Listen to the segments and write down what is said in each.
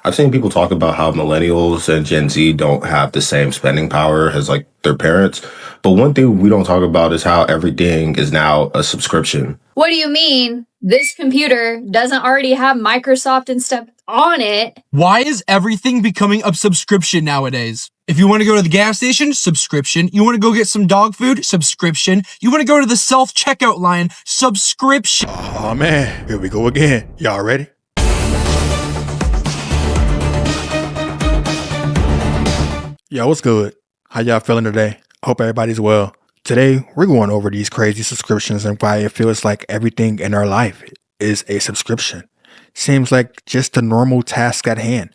I've seen people talk about how millennials and Gen Z don't have the same spending power as like their parents. But one thing we don't talk about is how everything is now a subscription. What do you mean? This computer doesn't already have Microsoft and stuff on it. Why is everything becoming a subscription nowadays? If you want to go to the gas station, subscription. You want to go get some dog food, subscription. You want to go to the self-checkout line, subscription. Oh man, here we go again. Y'all ready? Yo, what's good? How y'all feeling today? Hope everybody's well. Today, we're going over these crazy subscriptions and why it feels like everything in our life is a subscription. Seems like just the normal task at hand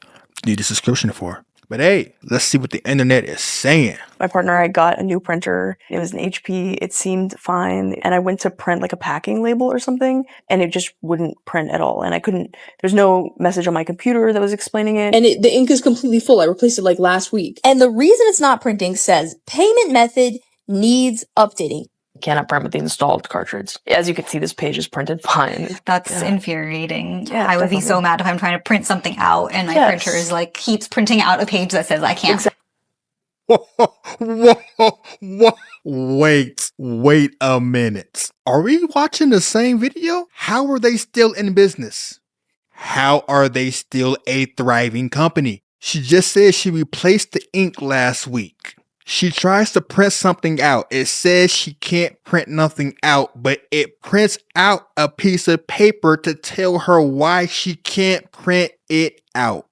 you need a subscription for. But hey, let's see what the internet is saying. My partner, I got a new printer. It was an HP. It seemed fine. And I went to print like a packing label or something, and it just wouldn't print at all. And I couldn't, there's no message on my computer that was explaining it. And the ink is completely full. I replaced it like last week. And the reason it's not printing says payment method needs updating. Cannot print with the installed cartridge. As you can see, this page is printed fine. That's infuriating. Yeah, I would be definitely. so mad if I'm trying to print something out and my Yes. printer is like keeps printing out a page that says I can't. Wait a minute. Are we watching the same video? How are they still in business? How are they still a thriving company? She just said she replaced the ink last week. She tries to print something out. It says she can't print nothing out, but it prints out a piece of paper to tell her why she can't print it out.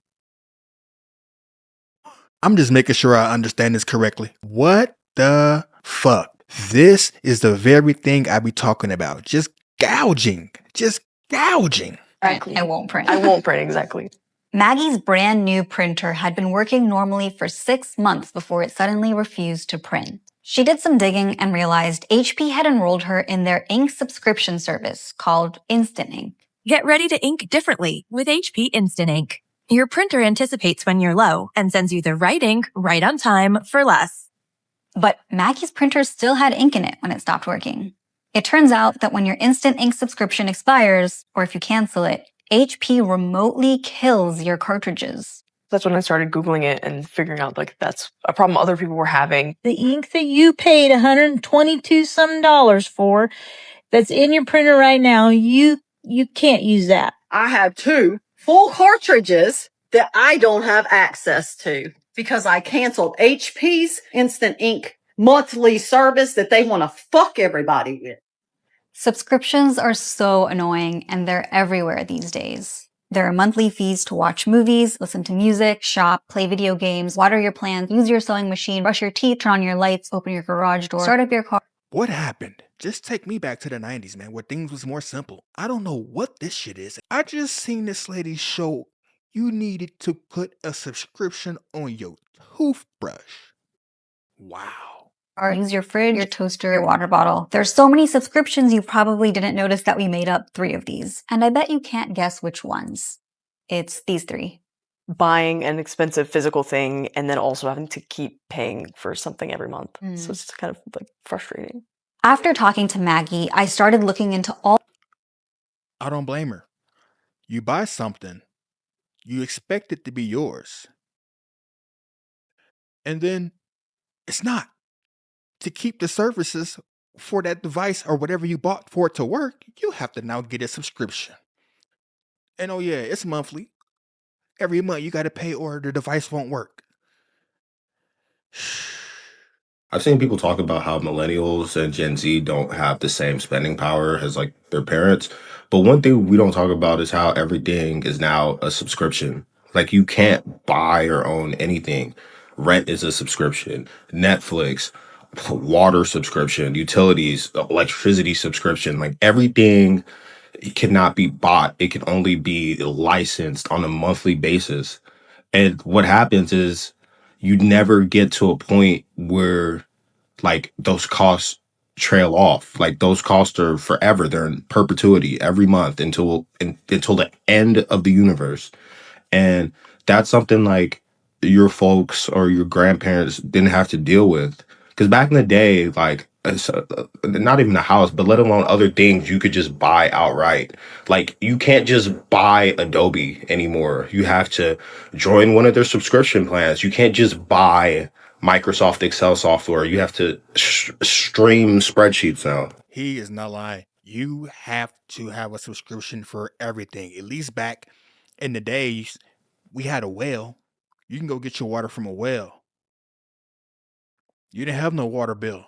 I'm just making sure I understand this correctly. What the fuck? This is the very thing I be talking about. Just gouging. Exactly. I won't print. I won't print, exactly. Maggie's brand new printer had been working normally for 6 months before it suddenly refused to print. She did some digging and realized HP had enrolled her in their ink subscription service called Instant Ink. Get ready to ink differently with HP Instant Ink. Your printer anticipates when you're low and sends you the right ink right on time for less. But Maggie's printer still had ink in it when it stopped working. It turns out that when your Instant Ink subscription expires, or if you cancel it, HP remotely kills your cartridges. That's when I started Googling it and figuring out like that's a problem other people were having. The ink that you paid $122 some for that's in your printer right now, you can't use that. I have 2 full cartridges that I don't have access to because I canceled HP's Instant Ink monthly service that they want to fuck everybody with. Subscriptions are so annoying and they're everywhere these days. There are monthly fees to watch movies, listen to music, shop, play video games, water your plants, use your sewing machine, brush your teeth, turn on your lights, open your garage door, start up your car. What happened? Just take me back to the 90s, man, where things was more simple. I don't know what this shit is. I just seen this lady show you needed to put a subscription on your toothbrush. Wow. Or use your fridge, your toaster, your water bottle. There's so many subscriptions you probably didn't notice that we made up 3 of these. And I bet you can't guess which ones. It's these 3. Buying an expensive physical thing and then also having to keep paying for something every month. So it's kind of like frustrating. After talking to Maggie, I started looking into all. I don't blame her. You buy something, you expect it to be yours. And then it's not. To keep the services for that device or whatever you bought for it to work, you have to now get a subscription. And oh yeah, it's monthly. Every month you got to pay or the device won't work. I've seen people talk about how millennials and Gen Z don't have the same spending power as like their parents. But one thing we don't talk about is how everything is now a subscription. Like you can't buy or own anything. Rent is a subscription. Netflix, water subscription, utilities, electricity subscription, like everything cannot be bought. It can only be licensed on a monthly basis. And what happens is you never get to a point where like those costs trail off. Like those costs are forever. They're in perpetuity every month until the end of the universe. And that's something like your folks or your grandparents didn't have to deal with. Because back in the day, like not even a house, but let alone other things you could just buy outright. Like you can't just buy Adobe anymore. You have to join one of their subscription plans. You can't just buy Microsoft Excel software. You have to stream spreadsheets now. He is not lying. You have to have a subscription for everything. At least back in the days, we had a well. You can go get your water from a well. You didn't have no water bill.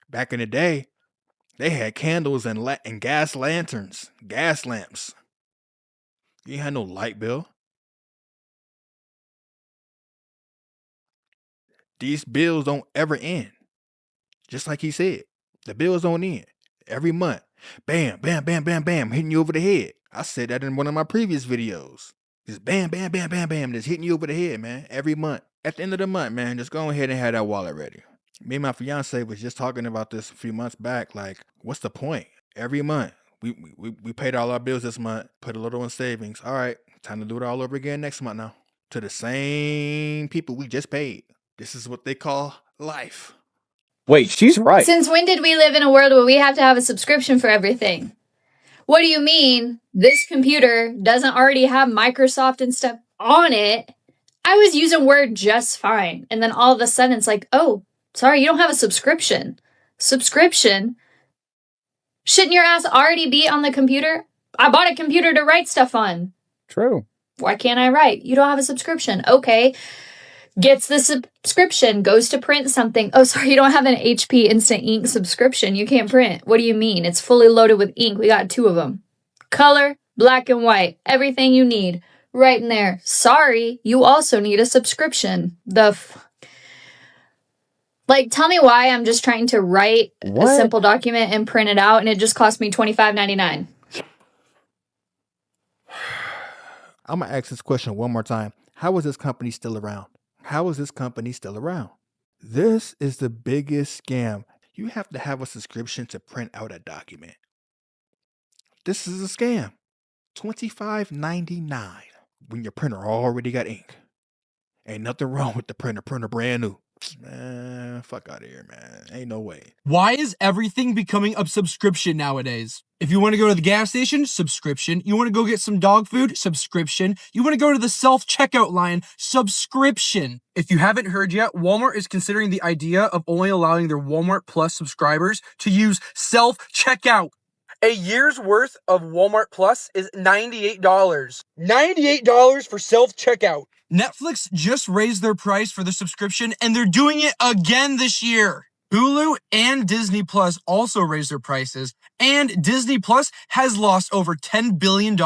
Back in the day, they had candles and gas lanterns, gas lamps. You had no light bill. These bills don't ever end. Just like he said, the bills don't end. Every month, bam, bam, bam, bam, bam, hitting you over the head. I said that in one of my previous videos. Just bam, bam, bam, bam, bam, just hitting you over the head, man. Every month. At the end of the month, man, just go ahead and have that wallet ready. Me and my fiance was just talking about this a few months back. Like, what's the point? Every month, we paid all our bills this month, put a little in savings. All right, time to do it all over again next month now. To the same people we just paid. This is what they call life. Wait, she's right. Since when did we live in a world where we have to have a subscription for everything? What do you mean this computer doesn't already have Microsoft and stuff on it? I was using Word just fine. And then all of a sudden it's like, oh, sorry, you don't have a subscription. Subscription? Shouldn't your ass already be on the computer? I bought a computer to write stuff on. True. Why can't I write? You don't have a subscription. Okay. Gets the subscription, goes to print something. Oh, sorry, you don't have an HP Instant Ink subscription. You can't print. What do you mean? It's fully loaded with ink. We got 2 of them. Color, black and white. Everything you need. Right in there. Sorry, you also need a subscription. Like, tell me why I'm just trying to write a simple document and print it out, and it just cost me $25.99. I'm going to ask this question one more time. How is this company still around? How is this company still around? This is the biggest scam. You have to have a subscription to print out a document. This is a scam. $25.99 when your printer already got ink. Ain't nothing wrong with the printer. Printer brand new. Man, fuck out of here, man. Ain't no way. Why is everything becoming a subscription nowadays? If you want to go to the gas station, subscription. You want to go get some dog food, subscription. You want to go to the self-checkout line, subscription. If you haven't heard yet, Walmart is considering the idea of only allowing their Walmart Plus subscribers to use self-checkout. A year's worth of Walmart Plus is $98. $98 for self-checkout. Netflix just raised their price for the subscription, and they're doing it again this year. Hulu and Disney Plus also raised their prices, and Disney Plus has lost over $10 billion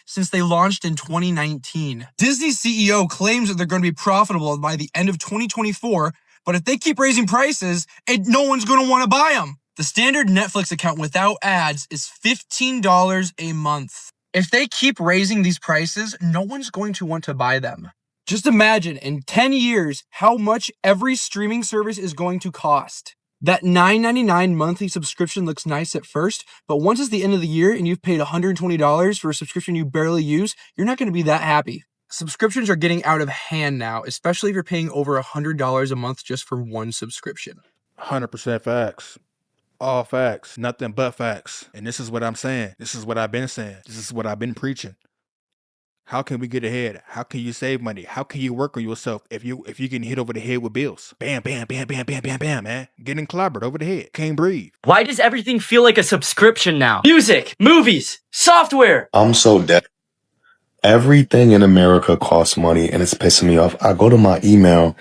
since they launched in 2019. Disney's CEO claims that they're going to be profitable by the end of 2024, but if they keep raising prices, no one's going to want to buy them. The standard Netflix account without ads is $15 a month. If they keep raising these prices, no one's going to want to buy them. Just imagine in 10 years how much every streaming service is going to cost. That $9.99 monthly subscription looks nice at first, but once it's the end of the year and you've paid $120 for a subscription you barely use, you're not going to be that happy. Subscriptions are getting out of hand now, especially if you're paying over $100 a month just for one subscription. 100% facts. All facts. Nothing but facts. And this is what I'm saying. This is what I've been saying. This is what I've been preaching. How can we get ahead? How can you save money? How can you work on yourself if you getting hit over the head with bills? Bam, bam, bam, bam, bam, bam, bam, man. Getting clobbered over the head. Can't breathe. Why does everything feel like a subscription now? Music, movies, software. I'm so dead. Everything in America costs money and it's pissing me off. I go to my email,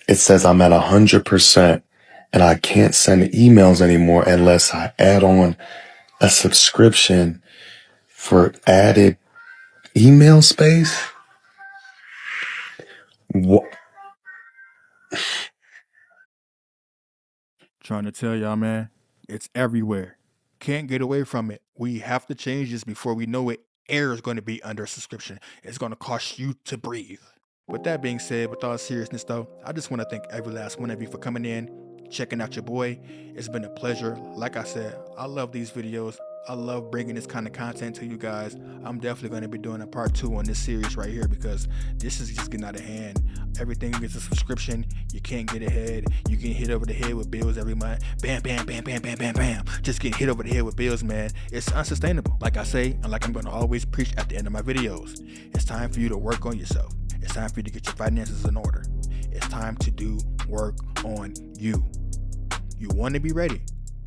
it says I'm at 100% and I can't send emails anymore unless I add on a subscription for added email space. What? Trying to tell y'all, man, it's everywhere. Can't get away from it. We have to change this before we know it. Air is going to be under subscription. It's going to cost you to breathe. With that being said, with all seriousness though, I just want to thank every last one of you for coming in, checking out your boy. It's been a pleasure. Like I said, I love these videos. I love bringing this kind of content to you guys. I'm definitely going to be doing a part 2 on this series right here because this is just getting out of hand. Everything is a subscription. You can't get ahead. You get hit over the head with bills every month. Bam, bam, bam, bam, bam, bam, bam. Just getting hit over the head with bills, man. It's unsustainable. Like I say, and like I'm going to always preach at the end of my videos, it's time for you to work on yourself. It's time for you to get your finances in order. It's time to do work on you. You want to be ready.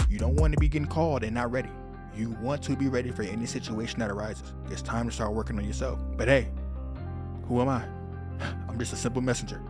You don't want to be getting called and not ready. You want to be ready for any situation that arises. It's time to start working on yourself. But hey, who am I? I'm just a simple messenger.